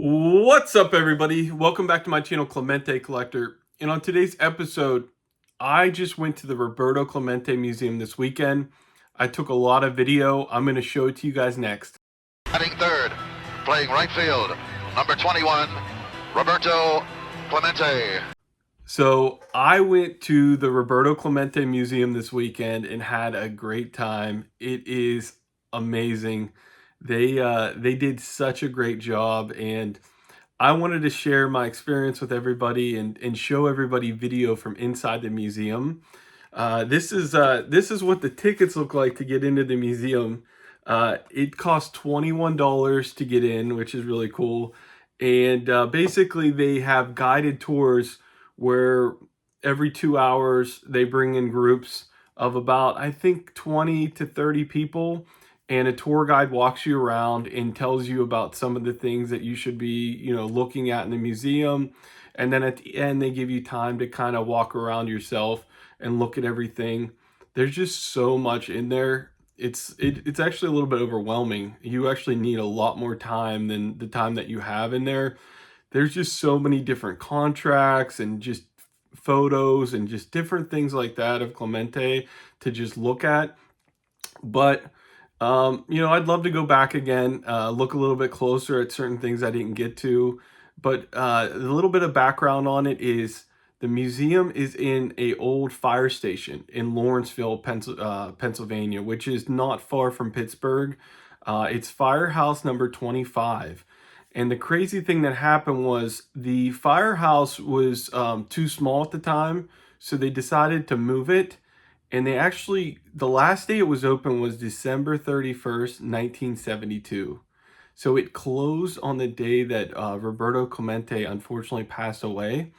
What's up, everybody? Welcome back to my channel, Clemente Collector. And on today's episode, I just went to the Roberto Clemente Museum this weekend. I took a lot of video. I'm going to show it to you guys next. Batting third, playing right field, number 21, Roberto Clemente. So I went to the Roberto Clemente Museum this weekend and had a great time. It is amazing. They did such a great job, and I wanted to share my experience with everybody and show everybody video from inside the museum. This is what the tickets look like to get into the museum. It costs $21 to get in, which is really cool. And basically, they have guided tours where every 2 hours they bring in groups of about, I think, 20 to 30 people, and a tour guide walks you around and tells you about some of the things that you should be, looking at in the museum. And then at the end, they give you time to kind of walk around yourself and look at everything. There's just so much in there. It's actually a little bit overwhelming. You actually need a lot more time than the time that you have in there. There's just so many different contracts and just photos and just different things like that of Clemente to just look at. But I'd love to go back again, look a little bit closer at certain things I didn't get to. But a little bit of background on it is the museum is in a old fire station in Lawrenceville, Pennsylvania, which is not far from Pittsburgh. It's firehouse number 25. And the crazy thing that happened was the firehouse was too small at the time, so they decided to move it. And the last day it was open was December 31st, 1972. So it closed on the day that Roberto Clemente unfortunately passed away.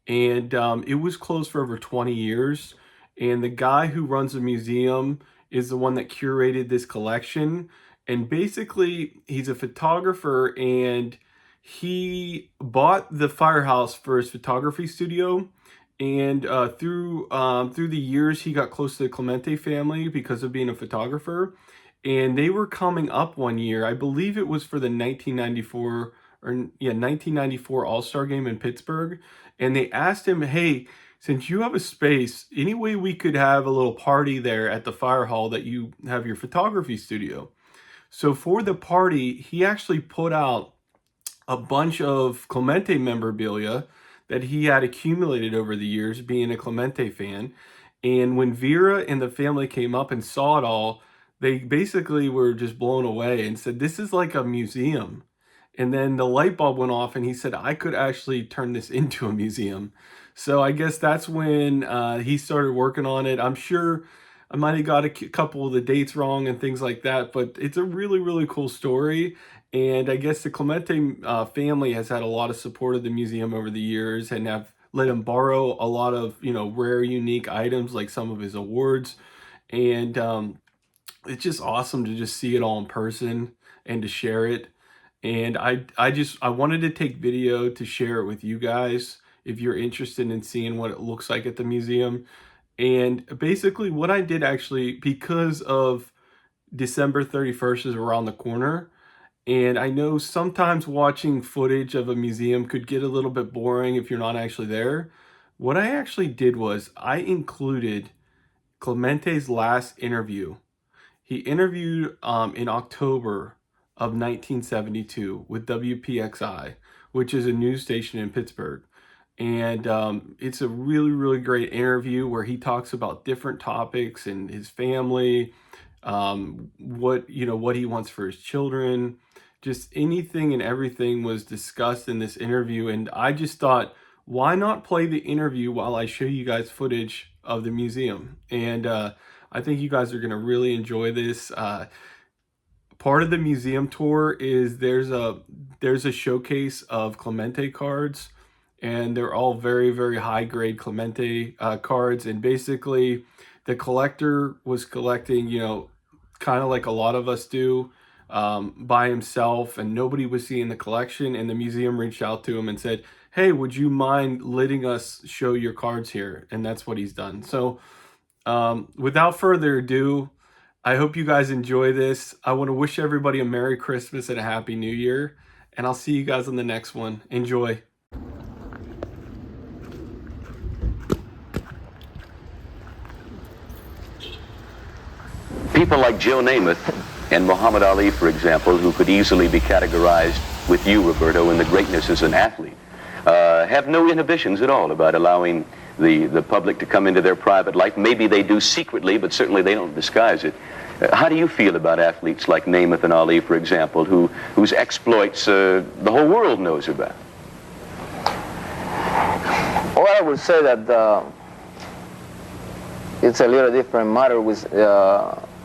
And it was closed for over 20 years. And the guy who runs the museum is the one that curated this collection. And basically, he's a photographer, and he bought the firehouse for his photography studio. And through the years, he got close to the Clemente family because of being a photographer. And they were coming up one year, I believe it was for the 1994 All-Star game in Pittsburgh. And they asked him, hey, since you have a space, any way we could have a little party there at the fire hall that you have your photography studio? So for the party, he actually put out a bunch of Clemente memorabilia that he had accumulated over the years, being a Clemente fan. And when Vera and the family came up and saw it all, they basically were just blown away and said, this is like a museum. And then the light bulb went off, and he said, I could actually turn this into a museum. So I guess that's when he started working on it. I'm sure I might have got a couple of the dates wrong and things like that, but it's a really, really cool story. And I guess the Clemente family has had a lot of support of the museum over the years and have let him borrow a lot of, rare, unique items like some of his awards. And it's just awesome to just see it all in person and to share it. And I wanted to take video to share it with you guys if you're interested in seeing what it looks like at the museum. And basically what I did, actually, because of December 31st is around the corner, and I know sometimes watching footage of a museum could get a little bit boring if you're not actually there. What I actually did was I included Clemente's last interview. He interviewed in October of 1972 with WPXI, which is a news station in Pittsburgh. And it's a really, really great interview where he talks about different topics and his family, what he wants for his children. Just anything and everything was discussed in this interview. And I just thought, why not play the interview while I show you guys footage of the museum? And I think you guys are going to really enjoy this. Part of the museum tour is there's a showcase of Clemente cards, and they're all very, very high grade Clemente cards. And basically the collector was collecting, kind of like a lot of us do, by himself, and nobody was seeing the collection. And the museum reached out to him and said, hey, would you mind letting us show your cards here? And that's what he's done. So without further ado, I hope you guys enjoy this. I want to wish everybody a Merry Christmas and a Happy New Year. and I'll see you guys on the next one. Enjoy. People like Joe Namath and Muhammad Ali, for example, who could easily be categorized with you, Roberto, in the greatness as an athlete, have no inhibitions at all about allowing the public to come into their private life. Maybe they do secretly, but certainly they don't disguise it. How do you feel about athletes like Namath and Ali, for example, whose exploits the whole world knows about? Well, I would say that it's a little different matter with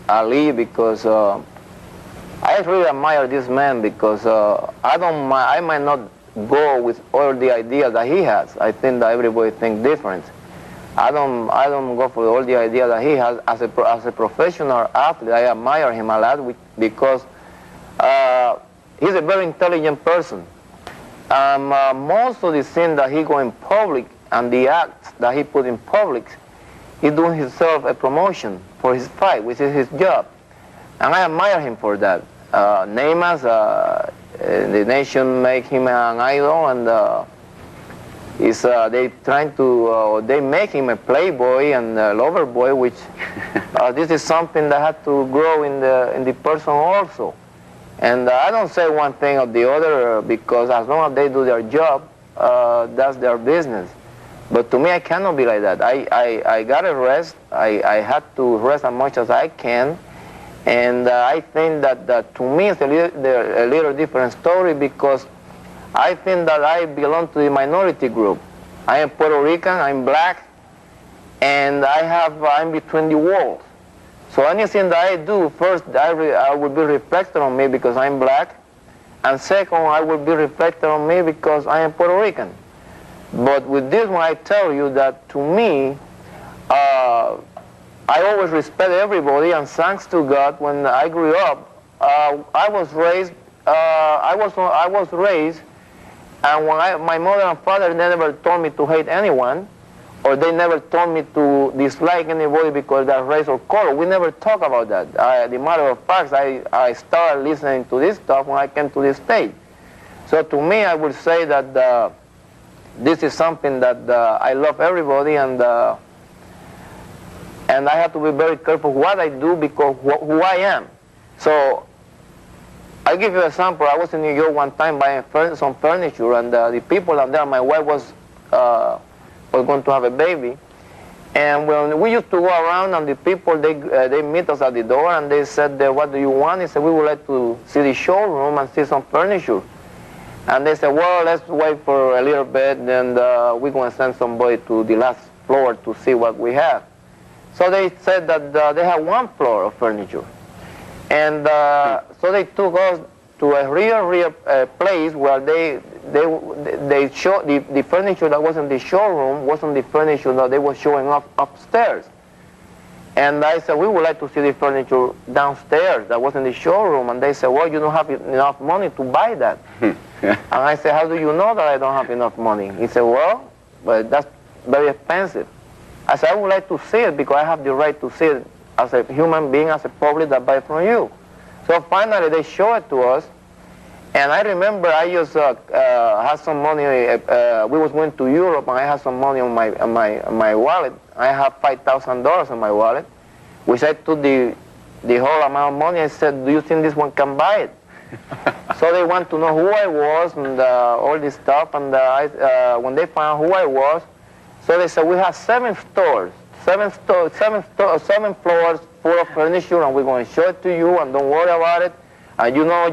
Ali, because I really admire this man, because I might not go with all the ideas that he has. I think that everybody thinks different. I don't go for all the ideas that he has as a professional athlete. I admire him a lot because he's a very intelligent person. Most of the things that he go in public and the acts that he put in public, he's doing himself a promotion for his fight, which is his job. And I admire him for that. Namath, the nation make him an idol, and they trying to they make him a playboy and a lover boy, which this is something that had to grow in the person also. And I don't say one thing or the other, because as long as they do their job, that's their business. But to me, I cannot be like that. I gotta rest. I had to rest as much as I can. And I think that to me it's a little different story, because I think that I belong to the minority group. I am Puerto Rican, I'm black, and I'm between the worlds. So anything that I do, first I will be reflected on me because I'm black, and second I will be reflected on me because I am Puerto Rican. But with this one, I tell you that to me, I always respect everybody, and thanks to God, when I grew up, I was raised, and when my mother and father never told me to hate anyone, or they never told me to dislike anybody because of their race or color. We never talk about that. The matter of fact, I started listening to this stuff when I came to this state. So to me, I would say that this is something that I love everybody, and I have to be very careful what I do, because who I am. So I'll give you an example. I was in New York one time buying some furniture, and the people down there, my wife was going to have a baby. And when we used to go around, and the people, they meet us at the door, and they said, what do you want? He said, we would like to see the showroom and see some furniture. And they said, well, let's wait for a little bit, and we're going to send somebody to the last floor to see what we have. So they said that they have one floor of furniture. And so they took us to a real place where they show the furniture that was in the showroom wasn't the furniture that they were showing up upstairs. And I said, we would like to see the furniture downstairs that was in the showroom. And they said, well, you don't have enough money to buy that. And I said, how do you know that I don't have enough money? He said, well, that's very expensive. I said, I would like to see it because I have the right to see it as a human being, as a public that buy from you. So finally they show it to us. And I remember I just had some money. We was going to Europe, and I had some money on my wallet. I have $5,000 in my wallet, which I took the whole amount of money. I said, do you think this one can buy it? So they want to know who I was and all this stuff. And when they found who I was, so they said, we have 7 floors full of furniture, and we're going to show it to you, and don't worry about it. And you know,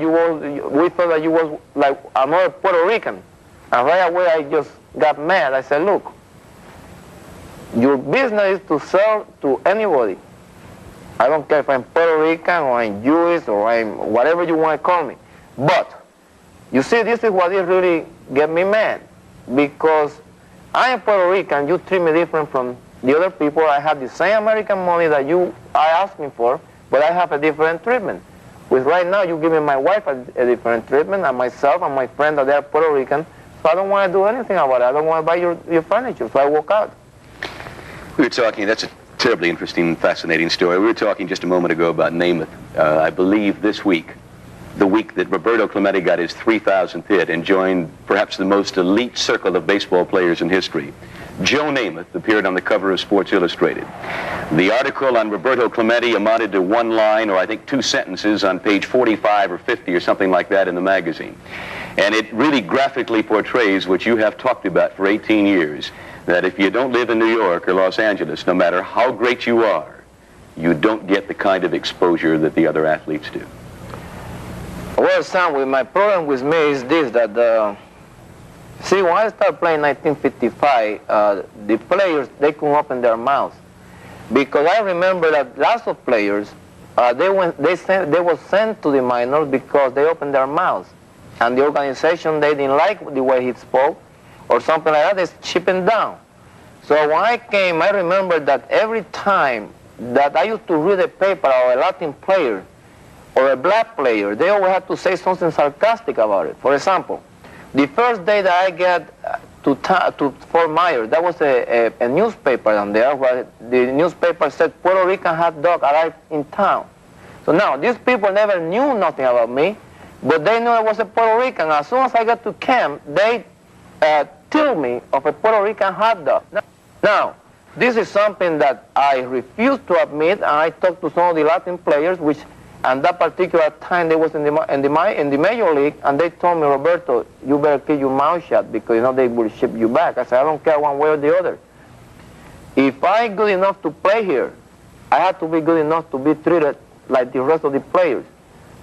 we thought that you was like another Puerto Rican. And right away I just got mad. I said, look, your business is to sell to anybody. I don't care if I'm Puerto Rican or I'm Jewish or I'm whatever you want to call me. But you see, this is what it really get me mad, because I am Puerto Rican. You treat me different from the other people. I have the same American money that you are asking for, but I have a different treatment. With right now, you give me my wife a different treatment, and myself and my friend that they are Puerto Rican, so I don't want to do anything about it. I don't want to buy your furniture, so I walk out. We were talking, that's a terribly interesting, fascinating story. We were talking just a moment ago about Namath. I believe this week the week that Roberto Clemente got his 3,000th hit and joined perhaps the most elite circle of baseball players in history. Joe Namath appeared on the cover of Sports Illustrated. The article on Roberto Clemente amounted to one line, or I think 2 sentences, on page 45 or 50 or something like that in the magazine. And it really graphically portrays what you have talked about for 18 years, that if you don't live in New York or Los Angeles, no matter how great you are, you don't get the kind of exposure that the other athletes do. Well, Sam, my problem with me is this, that see, when I started playing in 1955, the players, they couldn't open their mouths. Because I remember that lots of players, they were sent to the minors because they opened their mouths. And the organization, they didn't like the way he spoke, or something like that, they shipped him down. So when I came, I remember that every time that I used to read a paper or a Latin player or a black player, they always had to say something sarcastic about it. For example, the first day that I got to Fort Myers, that was a newspaper down there where the newspaper said Puerto Rican hot dog arrived in town. So now, these people never knew nothing about me, but they knew I was a Puerto Rican. As soon as I got to camp, they told me of a Puerto Rican hot dog. Now, this is something that I refuse to admit, and I talked to some of the Latin players, which at that particular time they was in the major league, and they told me, Roberto, you better keep your mouth shut because you know they will ship you back. I said, I don't care one way or the other. If I'm good enough to play here, I have to be good enough to be treated like the rest of the players.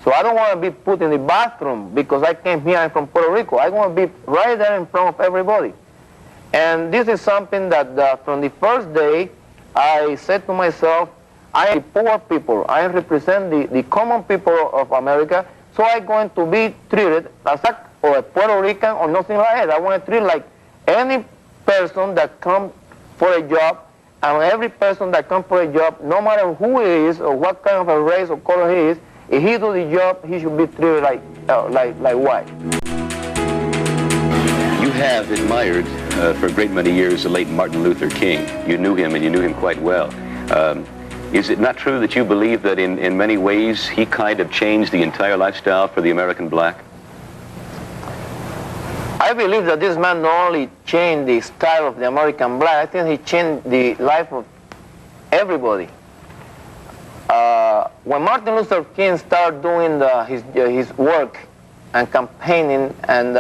So I don't want to be put in the bathroom because I came here, I'm from Puerto Rico. I want to be right there in front of everybody. And this is something that from the first day, I said to myself, I am poor people. I represent the common people of America, so I'm going to be treated as a Puerto Rican or nothing like that. I want to treat like any person that comes for a job, and every person that comes for a job, no matter who he is or what kind of a race or color he is, if he do the job, he should be treated like white. You have admired for a great many years the late Martin Luther King. You knew him, and you knew him quite well. Is it not true that you believe that in many ways he kind of changed the entire lifestyle for the American black? I believe that this man not only changed the style of the American black, I think he changed the life of everybody. When Martin Luther King started doing his work and campaigning, and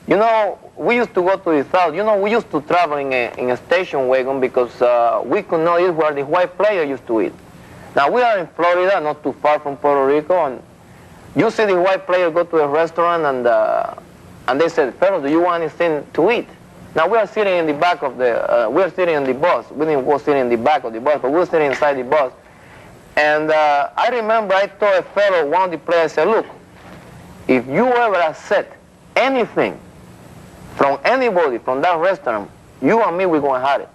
you know, we used to go to the South. You know, we used to travel in a station wagon because we could not eat where the white player used to eat. Now, we are in Florida, not too far from Puerto Rico, and you see the white player go to a restaurant and they said, fellow, do you want anything to eat? Now, we are sitting in the back of we are sitting in the bus. We didn't go sitting in the back of the bus, but we were sitting inside the bus. And I remember I told a fellow, one of the players, I said, look, if you ever accept anything from anybody from that restaurant, you and me, we're going to have it.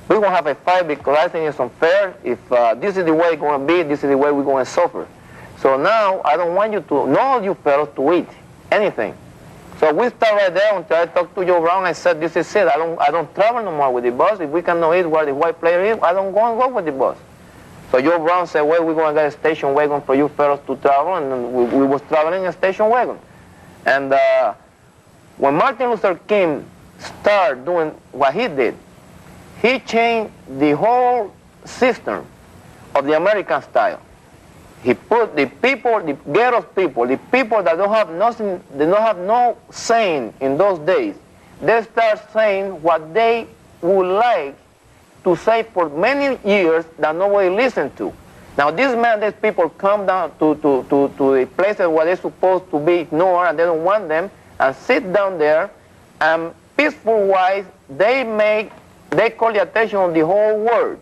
We're going to have a fight because I think it's unfair. If this is the way it's going to be, this is the way we're going to suffer. So now I don't want you to, none of you fellows, to eat anything. So we start right there until I talked to Joe Brown. I said, this is it. I don't travel no more with the bus. If we cannot eat where the white player is, I don't go with the bus. So Joe Brown said, well, we're going to get a station wagon for you fellows to travel. And then we was traveling in a station wagon. And when Martin Luther King started doing what he did, he changed the whole system of the American style. He put the people, the ghetto people, the people that don't have nothing, they don't have no saying in those days, they start saying what they would like to say for many years that nobody listened to. Now these men, these people come down to the places where they're supposed to be ignored and they don't want them, and sit down there, and peaceful-wise, they call the attention of the whole world.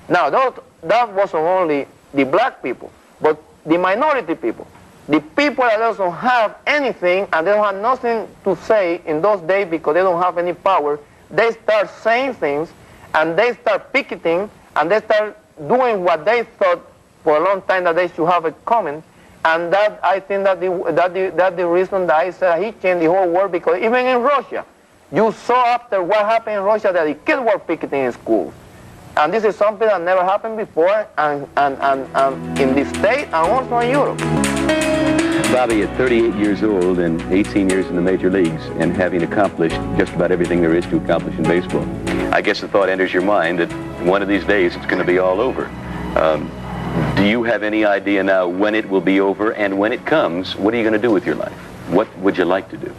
Now that wasn't only the black people, but the minority people. The people that doesn't have anything and they don't have nothing to say in those days because they don't have any power, they start saying things and they start picketing and they start doing what they thought for a long time that they should have it coming. And that, I think that the reason that I said he changed the whole world, because even in Russia, you saw after what happened in Russia that the kids were picketing in schools. And this is something that never happened before and in the States and also in Europe. Bobby, at 38 years old and 18 years in the major leagues and having accomplished just about everything there is to accomplish in baseball, I guess the thought enters your mind that one of these days it's going to be all over. Do you have any idea now when it will be over, and when it comes, what are you going to do with your life? What would you like to do?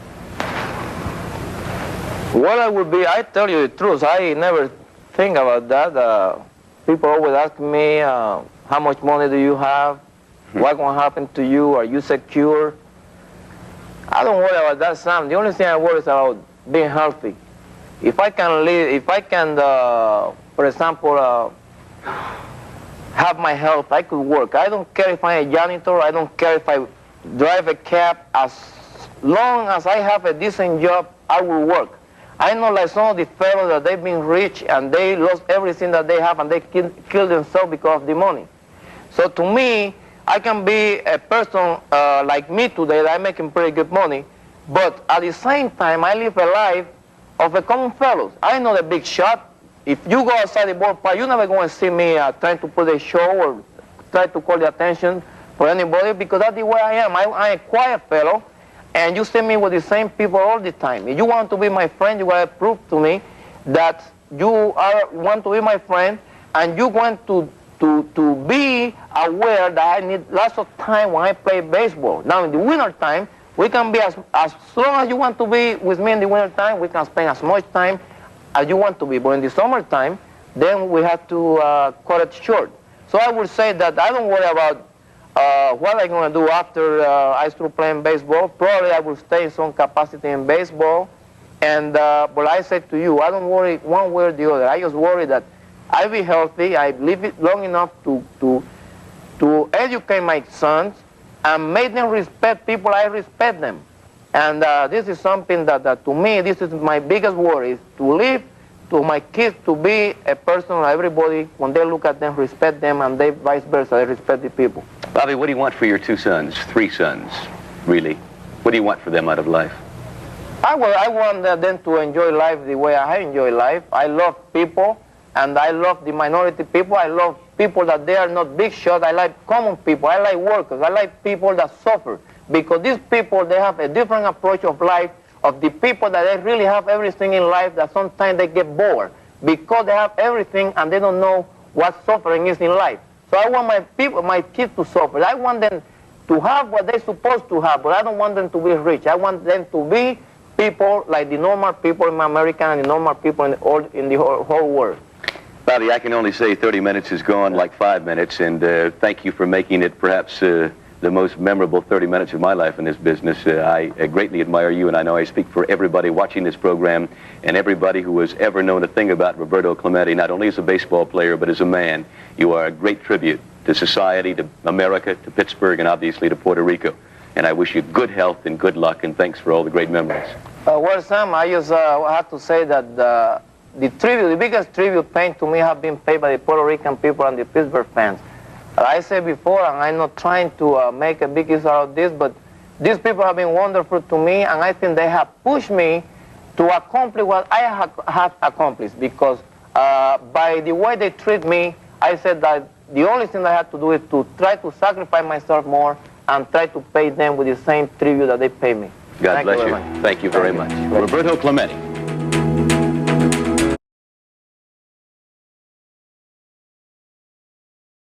What I would be, I tell you the truth, I never think about that. People always ask me, how much money do you have? What's going to happen to you? Are you secure? I don't worry about that, Sam. The only thing I worry is about being healthy. If I can live, if I can, for example, have my health, I could work. I don't care if I'm a janitor. I don't care if I drive a cab. As long as I have a decent job, I will work. I know like some of the fellows that they've been rich and they lost everything that they have and they kill themselves because of the money. So to me, I can be a person like me today that I'm making pretty good money, but at the same time, I live a life of a common fellow. I'm not a big shot. If you go outside the ballpark, you're never going to see me trying to put a show or try to call the attention for anybody, because that's the way I am. I'm a quiet fellow, and you see me with the same people all the time. If you want to be my friend, you got to prove to me that you want to be my friend, and you want to be aware that I need lots of time when I play baseball. Now, in the winter time, we can be as long as you want to be with me in the winter time, we can spend as much time as you want to be. But in the summertime, then we have to cut it short. So I would say that I don't worry about what I'm going to do after I start playing baseball. Probably I will stay in some capacity in baseball. And but I said to you, I don't worry one way or the other. I just worry that I be healthy, I live it long enough to educate my sons and make them respect people. I respect them. And this is something that to me, this is my biggest worry, is to live to my kids to be a person, everybody, when they look at them, respect them, and they vice versa, they respect the people. Bobby, what do you want for your two sons, three sons, really? What do you want for them out of life? I want them to enjoy life the way I enjoy life. I love people, and I love the minority people. I love people that they are not big shots. I like common people. I like workers. I like people that suffer. Because these people, they have a different approach of life, of the people that they really have everything in life, that sometimes they get bored because they have everything and they don't know what suffering is in life. So I want my kids to suffer. I want them to have what they're supposed to have, but I don't want them to be rich. I want them to be people like the normal people in America and the normal people in the whole world. Bobby, I can only say 30 minutes has gone like 5 minutes, and thank you for making it perhaps the most memorable 30 minutes of my life in this business. I greatly admire you, and I know I speak for everybody watching this program and everybody who has ever known a thing about Roberto Clemente, not only as a baseball player, but as a man. You are a great tribute to society, to America, to Pittsburgh, and obviously to Puerto Rico. And I wish you good health and good luck, and thanks for all the great memories. Well, Sam, I just have to say that the biggest tribute paid to me have been paid by the Puerto Rican people and the Pittsburgh fans. I said before, and I'm not trying to make a big issue out of this, but these people have been wonderful to me, and I think they have pushed me to accomplish what I have accomplished, because by the way they treat me, I said that the only thing I have to do is to try to sacrifice myself more and try to pay them with the same tribute that they pay me. God bless you. Thank you very much. Roberto Clemente.